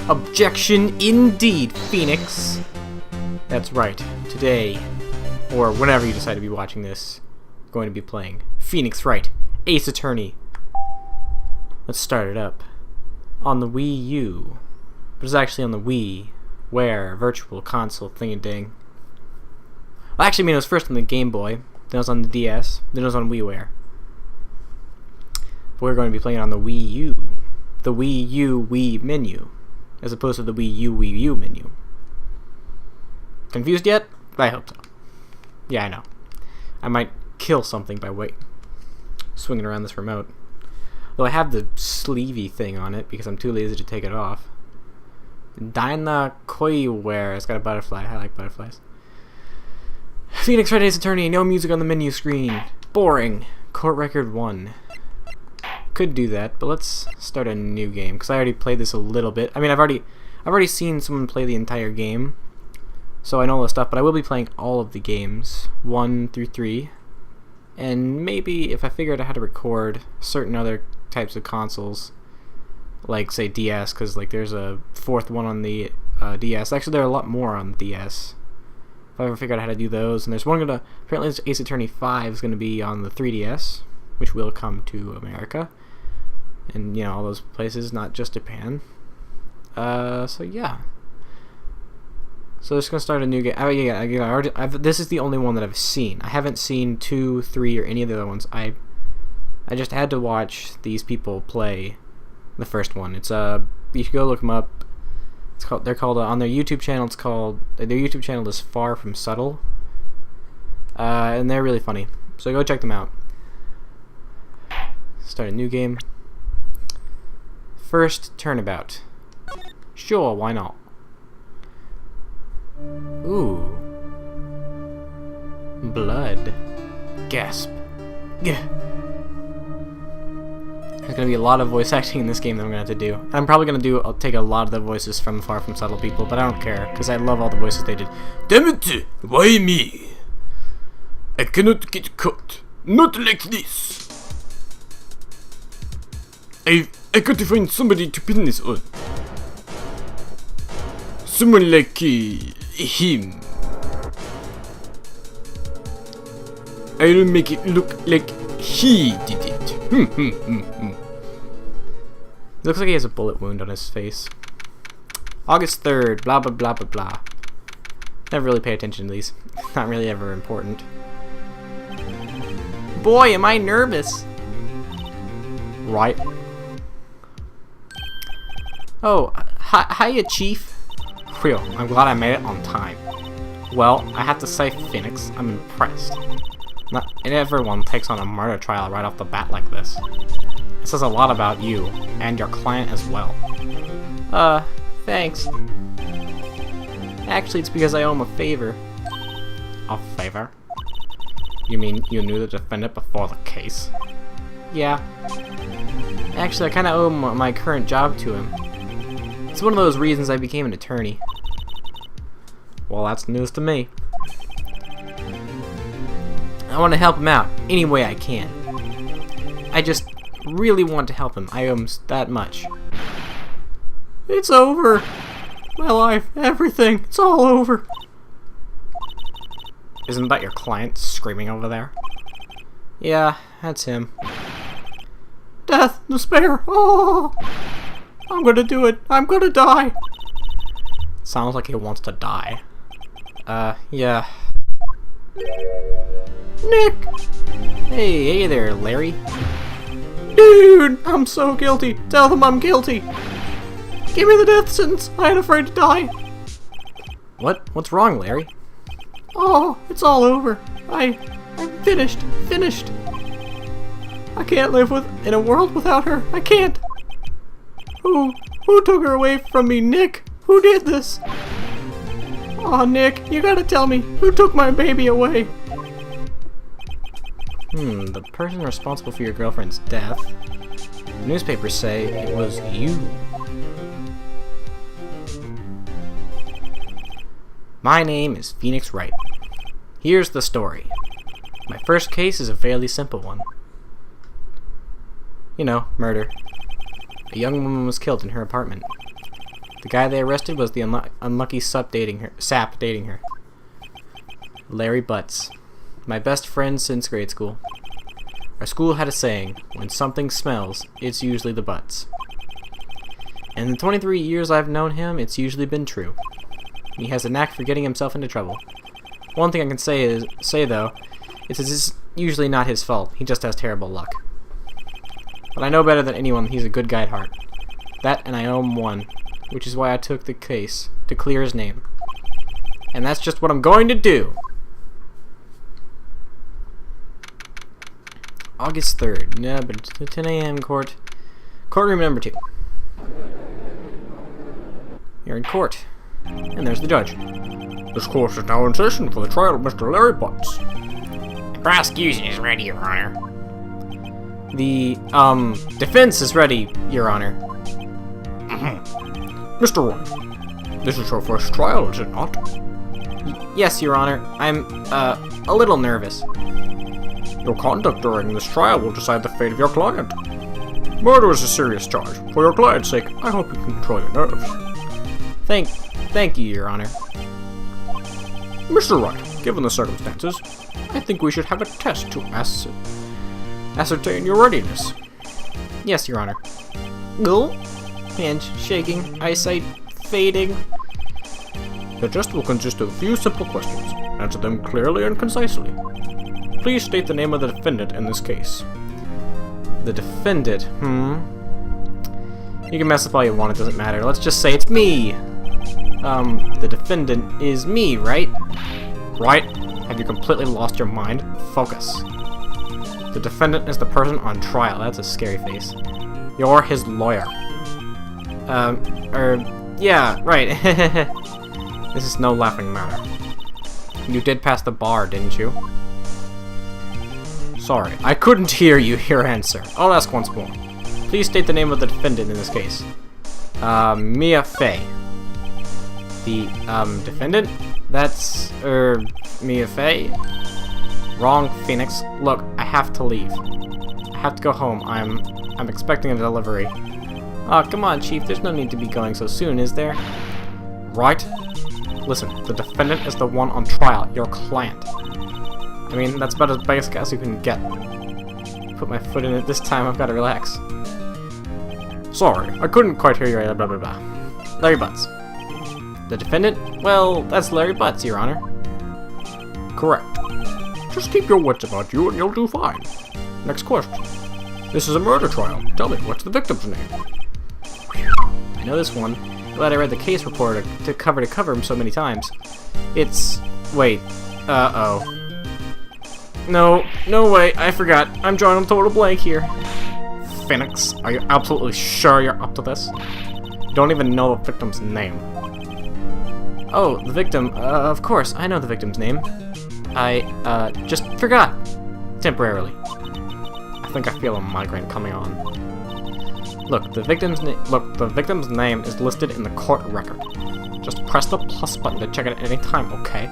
Objection indeed, Phoenix. That's right. Today, or whenever you decide to be watching this, I'm going to be playing Phoenix Wright, Ace Attorney. Let's start it up. On the Wii U. But it's actually on the WiiWare Virtual Console thingy-ding. Well, actually, I mean, it was first on the Game Boy, then it was on the DS, then it was on WiiWare. But we're going to be playing it on the Wii U. The Wii U Wii menu, as opposed to the Wii U menu. Confused yet? I hope so. Yeah, I know. I might kill something by swinging around this remote. Though I have the sleevey thing on it because I'm too lazy to take it off. Dyna Koiware. It's got a butterfly. I like butterflies. Phoenix Wright, Ace Attorney. No music on the menu screen. Boring. Court Record 1. Could do that, but let's start a new game because I already played this a little bit. I mean, I've already seen someone play the entire game, so I know all the stuff. But I will be playing all of the games, 1 through 3, and maybe if I figure out how to record certain other types of consoles, like say DS, because like there's a 4th one on the DS. Actually, there are a lot more on the DS. If I ever figure out how to do those, and there's one apparently Ace Attorney 5 is gonna be on the 3DS, which will come to America. And, you know, all those places, not just Japan. So yeah. So it's gonna start a new game. Oh yeah, this is the only one that I've seen. I haven't seen 2, 3, or any of the other ones. I just had to watch these people play the first one. It's you should go look them up. They're called on their YouTube channel. Their YouTube channel is Far From Subtle. And they're really funny. So go check them out. Start a new game. First turnabout. Sure, why not? Ooh. Blood. Gasp. Yeah. There's gonna be a lot of voice acting in this game that I'm gonna have to do. And I'm probably gonna take a lot of the voices from Far From Subtle people, but I don't care, because I love all the voices they did. Damn it! Why me? I cannot get caught. Not like this. I got to find somebody to pin this on. Someone like him. I'll make it look like he did it. Looks like he has a bullet wound on his face. August 3rd, blah blah blah blah blah. Never really pay attention to these. Not really ever important. Boy, am I nervous. Right. Oh, hiya, Chief. Phew, I'm glad I made it on time. Well, I have to say, Phoenix, I'm impressed. Not everyone takes on a murder trial right off the bat like this. It says a lot about you, and your client as well. Thanks. Actually, it's because I owe him a favor. A favor? You mean you knew the defendant before the case? Yeah. Actually, I kinda owe him my current job to him. It's one of those reasons I became an attorney. Well, that's news to me. I want to help him out any way I can. I just really want to help him. I owe him that much. It's over. My life, everything, it's all over. Isn't that your client screaming over there? Yeah, that's him. Death, despair, oh! I'm gonna do it. I'm gonna die. Sounds like he wants to die. Yeah. Nick! Hey there, Larry. Dude, I'm so guilty. Tell them I'm guilty. Give me the death sentence. I ain't afraid to die. What? What's wrong, Larry? Oh, it's all over. I'm finished. Finished. I can't live in a world without her. I can't. Who took her away from me, Nick? Who did this? Aw, Nick, you gotta tell me, who took my baby away? The person responsible for your girlfriend's death. The newspapers say it was you. My name is Phoenix Wright. Here's the story. My first case is a fairly simple one. You know, murder. A young woman was killed in her apartment. The guy they arrested was the unlucky sap dating her. Larry Butts. My best friend since grade school. Our school had a saying, when something smells, it's usually the butts. And in the 23 years I've known him, it's usually been true. He has a knack for getting himself into trouble. One thing I can say though, it's usually not his fault. He just has terrible luck. But I know better than anyone he's a good guy at heart. That and I owe him one, which is why I took the case, to clear his name. And that's just what I'm going to do. August 3rd, yeah, but 10 a.m. Courtroom number 2. You're in court. And there's the judge. This court is now in session for the trial of Mr. Larry Butts. The prosecution is ready, Your Honor. The, defense is ready, Your Honor. Mr. Wright, this is your first trial, is it not? Yes, Your Honor. I'm, a little nervous. Your conduct during this trial will decide the fate of your client. Murder is a serious charge. For your client's sake, I hope you can control your nerves. Thank you, Your Honor. Mr. Wright, given the circumstances, I think we should have a test to ascertain your readiness. Yes, Your Honor. Gulp. Hands shaking, eyesight fading. The test will consist of a few simple questions. Answer them clearly and concisely. Please state the name of the defendant in this case. The defendant, You can mess up all you want, it doesn't matter. Let's just say it's me. The defendant is me, right? Right? Have you completely lost your mind? Focus. The defendant is the person on trial. That's a scary face. You're his lawyer. Yeah, right. This is no laughing matter. You did pass the bar, didn't you? Sorry, I couldn't hear your answer. I'll ask once more. Please state the name of the defendant in this case. Mia Fey. The, defendant? That's, Mia Fey? Wrong, Phoenix. Look, I have to leave. I have to go home. I'm expecting a delivery. Aw, come on, Chief. There's no need to be going so soon, is there? Right? Listen, the defendant is the one on trial, your client. I mean, that's about as basic as you can get. Put my foot in it this time, I've got to relax. Sorry, I couldn't quite hear your blah blah blah. Larry Butts. The defendant? Well, that's Larry Butts, Your Honor. Correct. Just keep your wits about you and you'll do fine. Next question. This is a murder trial. Tell me, what's the victim's name? I know this one. Glad I read the case report to cover so many times. It's... wait. Uh-oh. No way, I forgot. I'm drawing a total blank here. Phoenix, are you absolutely sure you're up to this? You don't even know the victim's name. Oh, the victim, of course, I know the victim's name. I, just forgot. Temporarily. I think I feel a migraine coming on. Look, the victim's name is listed in the court record. Just press the plus button to check it at any time, okay?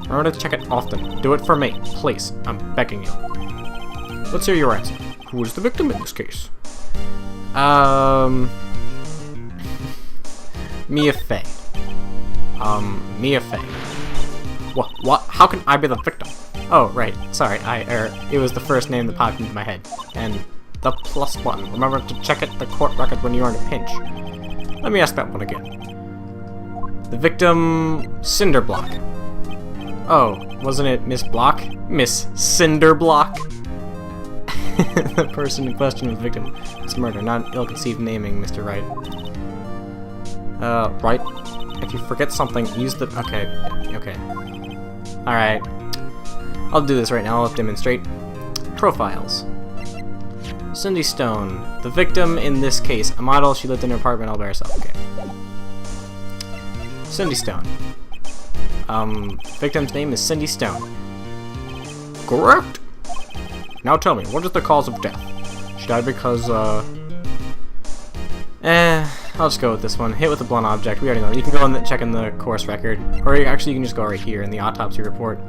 Remember to check it often. Do it for me, please. I'm begging you. Let's hear your answer. Who is the victim in this case? Mia Fey. Mia Fey. What? How can I be the victim? Oh, right. Sorry, it was the first name that popped into my head. And the plus button. Remember to check it the court record when you're in a pinch. Let me ask that one again. The victim, Cinderblock. Oh, wasn't it Miss Block? Miss Cinderblock? The person in question was victim. It's murder, not ill-conceived naming, Mr. Wright. Right? If you forget something, use the... Okay. Alright. I'll do this right now, I'll demonstrate. Profiles. Cindy Stone. The victim in this case. A model, she lived in her apartment all by herself. Okay. Cindy Stone. Victim's name is Cindy Stone. Correct! Now tell me, what is the cause of death? She died because, I'll just go with this one. Hit with a blunt object. We already know. You can go and check in the course record. Or actually, you can just go right here in the autopsy report.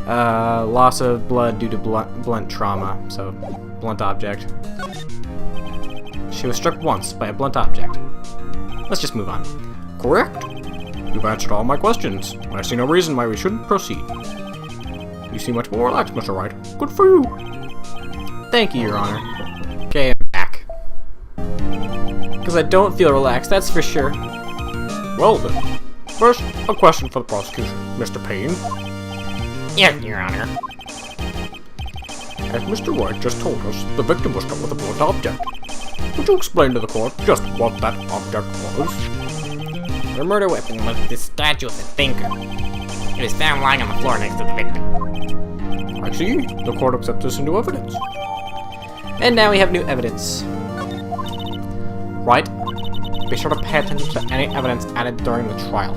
Loss of blood due to blunt trauma. So, blunt object. She was struck once by a blunt object. Let's just move on. Correct. You've answered all my questions. I see no reason why we shouldn't proceed. You seem much more relaxed, Mr. Wright. Good for you. Thank you, Your Honor. Okay, I'm back. Because I don't feel relaxed, that's for sure. Well then. First, a question for the prosecution. Mr. Payne, Yes, Your Honor. as Mr. Wright just told us, the victim was struck with a blunt object. Would you explain to the court just what that object was? The murder weapon was this statue of the thinker. It is found lying on the floor next to the victim. I see. The court accepts this into evidence. And now we have new evidence. Right? Be sure to pay attention to any evidence added during the trial.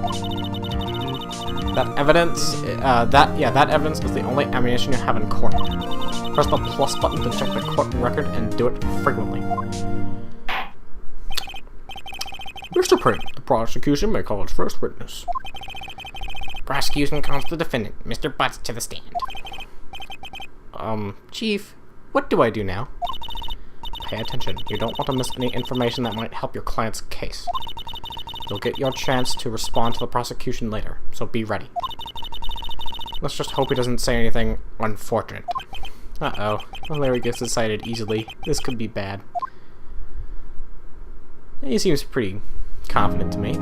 That evidence is the only ammunition you have in court. Press the plus button to check the court record and do it frequently. Mr. Payne, the prosecution may call its first witness. Prosecution calls the defendant, Mr. Butts, to the stand. Chief, what do I do now? Pay attention. You don't want to miss any information that might help your client's case. You'll get your chance to respond to the prosecution later, so be ready. Let's just hope he doesn't say anything unfortunate. Uh-oh. Larry gets decided easily. This could be bad. He seems pretty confident to me.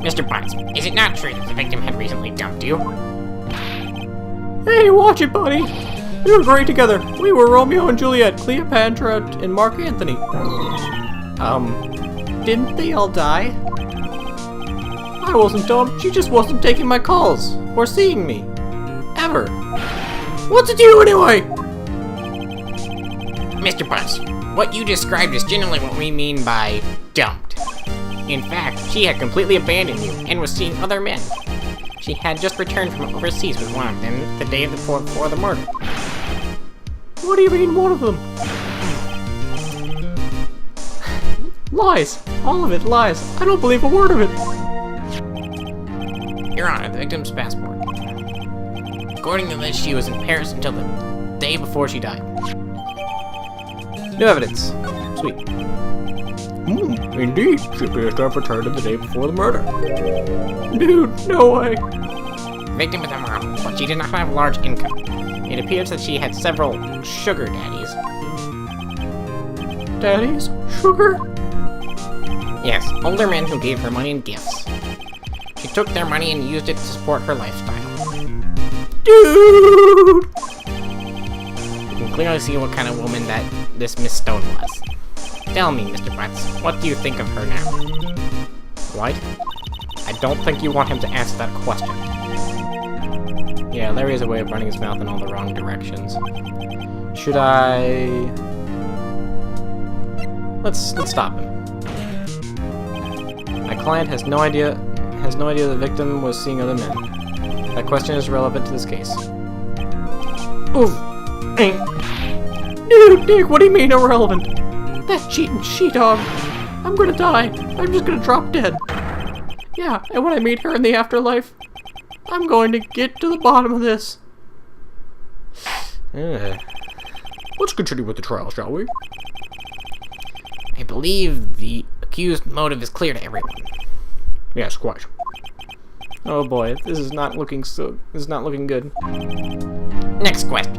Mr. Butts, is it not true that the victim had recently dumped you? Hey, watch it, buddy! We were great together. We were Romeo and Juliet, Cleopatra, and Mark Antony. Didn't they all die? I wasn't dumped. She just wasn't taking my calls or seeing me. Ever. What's it you anyway? Mr. Butts, what you described is generally what we mean by dumped. In fact, she had completely abandoned you and was seeing other men. She had just returned from overseas with one of them the day before the murder. What do you mean, one of them? Lies. All of it lies. I don't believe a word of it. Your Honor, the victim's passport. According to this, she was in Paris until the day before she died. New evidence. Sweet. Indeed, she appears to have returned the day before the murder. Dude, no way. The victim was a model, but she did not have a large income. It appears that she had several sugar daddies. Daddies? Sugar? Yes, older men who gave her money and gifts. She took their money and used it to support her lifestyle. Dude! You can clearly see what kind of woman that this Miss Stone was. Tell me, Mr. Butts, what do you think of her now? Right? I don't think you want him to answer that question. Yeah, Larry has a way of running his mouth in all the wrong directions. Should I... Let's stop him. My client has no idea the victim was seeing other men. That question is relevant to this case. Oof! Dude, Dick, what do you mean irrelevant? That cheating she-dog. I'm gonna die. I'm just gonna drop dead. Yeah, and when I meet her in the afterlife, I'm going to get to the bottom of this. Let's continue with the trial, shall we? I believe the accused motive is clear to everyone. Yes, quite. Oh boy, this is not looking good. Next question.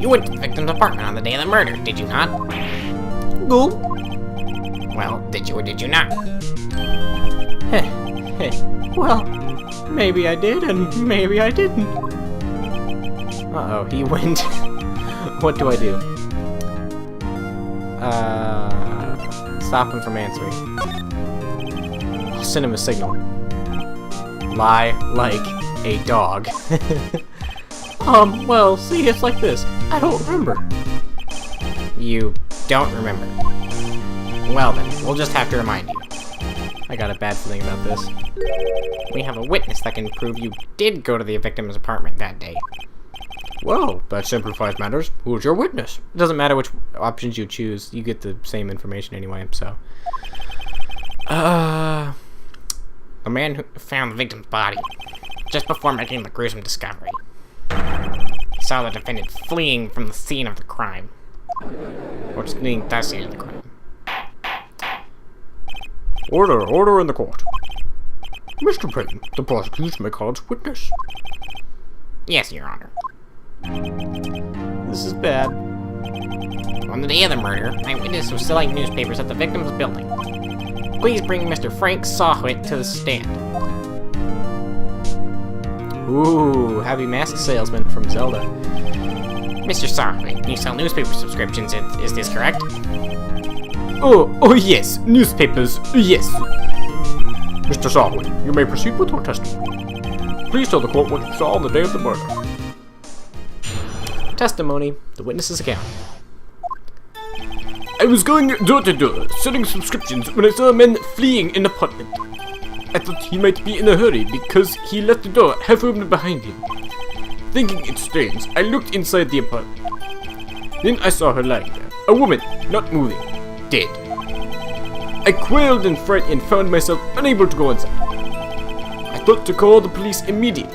You went to the victim's apartment on the day of the murder, did you not? Ghoul? Well, did you or did you not? Well, maybe I did and maybe I didn't. Uh-oh, he went. What do I do? Stop him from answering. I'll send him a signal. Lie like a dog. Well, see, it's like this. I don't remember. You don't remember. Well then, we'll just have to remind you. I got a bad feeling about this. We have a witness that can prove you did go to the victim's apartment that day. Well, that simplifies matters. Who's your witness? It doesn't matter which options you choose. You get the same information anyway, so... The man who found the victim's body just before making the gruesome discovery. He saw the defendant fleeing from the scene of the crime. What's getting dicey in the crime? Order in the court. Mr. Payne, the prosecution may call its witness. Yes, Your Honor. This is bad. On the day of the murder, my witness was selling newspapers at the victim's building. Please bring Mr. Frank Sawhit to the stand. Ooh, happy mask salesman from Zelda. Mr. Sawhit, you sell newspaper subscriptions, is this correct? Oh yes, newspapers, yes. Mr. Sawhit, you may proceed with your testimony. Please tell the court what you saw on the day of the murder. Testimony, the witness's account. I was going door to door, selling subscriptions when I saw a man fleeing an apartment. I thought he might be in a hurry because he left the door half open behind him. Thinking it strange, I looked inside the apartment. Then I saw her lying there, a woman, not moving, dead. I quailed in fright and found myself unable to go inside. I thought to call the police immediately.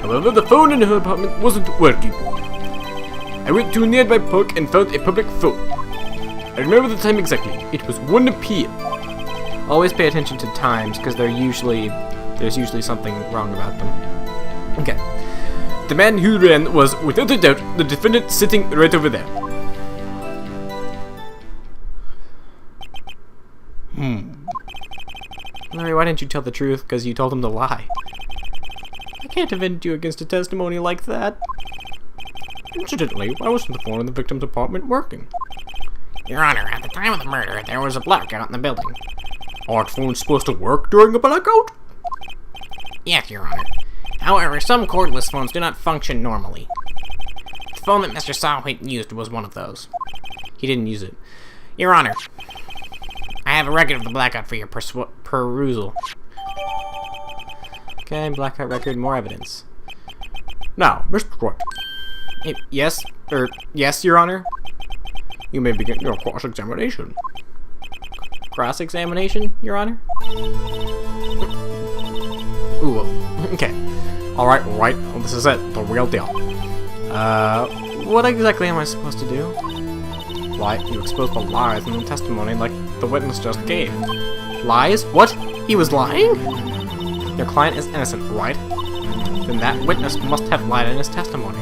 However, the phone in her apartment wasn't working. I went to a nearby park and found a public phone. I remember the time exactly. It was 1 p.m. Always pay attention to times, because there's usually something wrong about them. Okay. The man who ran was, without a doubt, the defendant sitting right over there. Larry, why didn't you tell the truth? Because you told him to lie. I can't defend you against a testimony like that. Incidentally, why wasn't the phone in the victim's apartment working? Your Honor, at the time of the murder, there was a blackout in the building. Aren't phones supposed to work during a blackout? Yes, Your Honor. However, some cordless phones do not function normally. The phone that Mr. Sawhite used was one of those. He didn't use it. Your Honor, I have a record of the blackout for your Perusal. Okay, blackout record, more evidence. Now, Mr. Wright. Yes, Your Honor? You may begin your cross-examination. Cross-examination, Your Honor? Ooh, okay. Alright, Wright, well, this is it, the real deal. What exactly am I supposed to do? Why, you exposed the lies in the testimony like the witness just gave. Lies? What? He was lying? Your client is innocent, right? Then that witness must have lied in his testimony.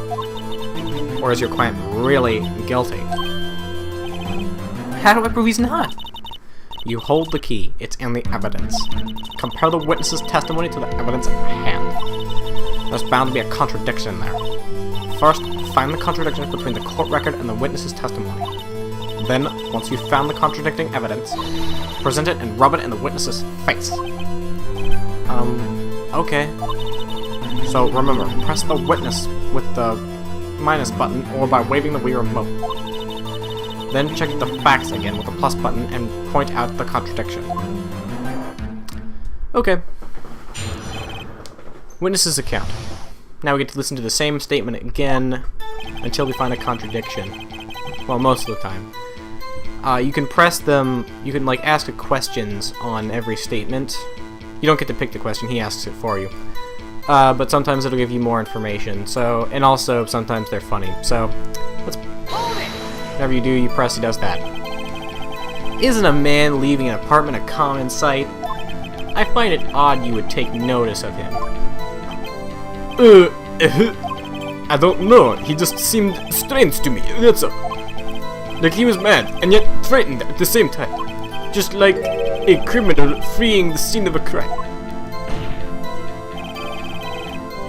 Or is your client really guilty? How do I prove he's not? You hold the key. It's in the evidence. Compare the witness's testimony to the evidence at hand. There's bound to be a contradiction there. First, find the contradiction between the court record and the witness's testimony. Then, once you've found the contradicting evidence, present it and rub it in the witness's face. Okay. So remember, press the witness with the minus button or by waving the Wii remote. Then check the facts again with the plus button and point out the contradiction. Okay. Witness's account. Now we get to listen to the same statement again until we find a contradiction. Well, most of the time. You can press them, you can like ask questions on every statement. You don't get to pick the question, he asks it for you. But sometimes it'll give you more information, so, and also sometimes they're funny, so, whatever you do, you press, he does that. Isn't a man leaving an apartment a common sight? I find it odd you would take notice of him. I don't know, he just seemed strange to me, that's all. Like he was mad, and yet frightened at the same time. Just like a criminal fleeing the scene of a crime.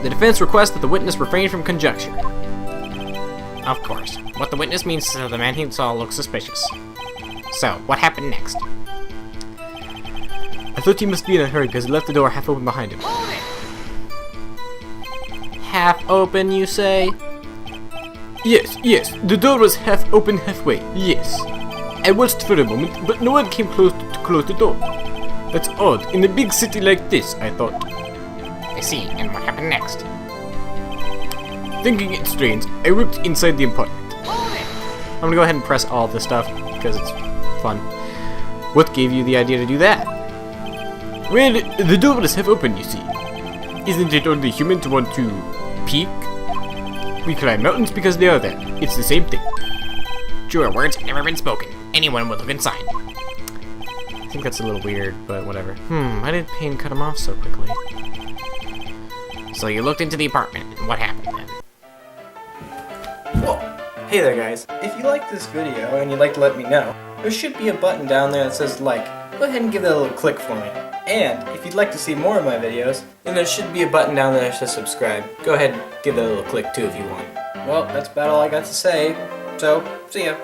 The defense requests that the witness refrain from conjecture. Of course. What the witness means to the man he saw looks suspicious. So, what happened next? I thought he must be in a hurry because he left the door half open behind him. Half open, you say? Yes, the door was half open halfway, yes. I watched for a moment, but no one came close to close the door. That's odd, in a big city like this, I thought. I see, and what happened next? Thinking it strange, I looked inside the apartment. I'm gonna go ahead and press all of this stuff, because it's fun. What gave you the idea to do that? Well, the door was half open, you see. Isn't it only human to want to peek? We climb mountains because they are there. It's the same thing. Sure, words have never been spoken. Anyone would look inside. I think that's a little weird, but whatever. Why did Payne cut him off so quickly? So you looked into the apartment, and what happened then? Whoa! Hey there, guys. If you like this video and you'd like to let me know, there should be a button down there that says like. Go ahead and give that a little click for me. And if you'd like to see more of my videos, then there should be a button down there that says subscribe. Go ahead and give that a little click too if you want. Well, that's about all I got to say. So, see ya.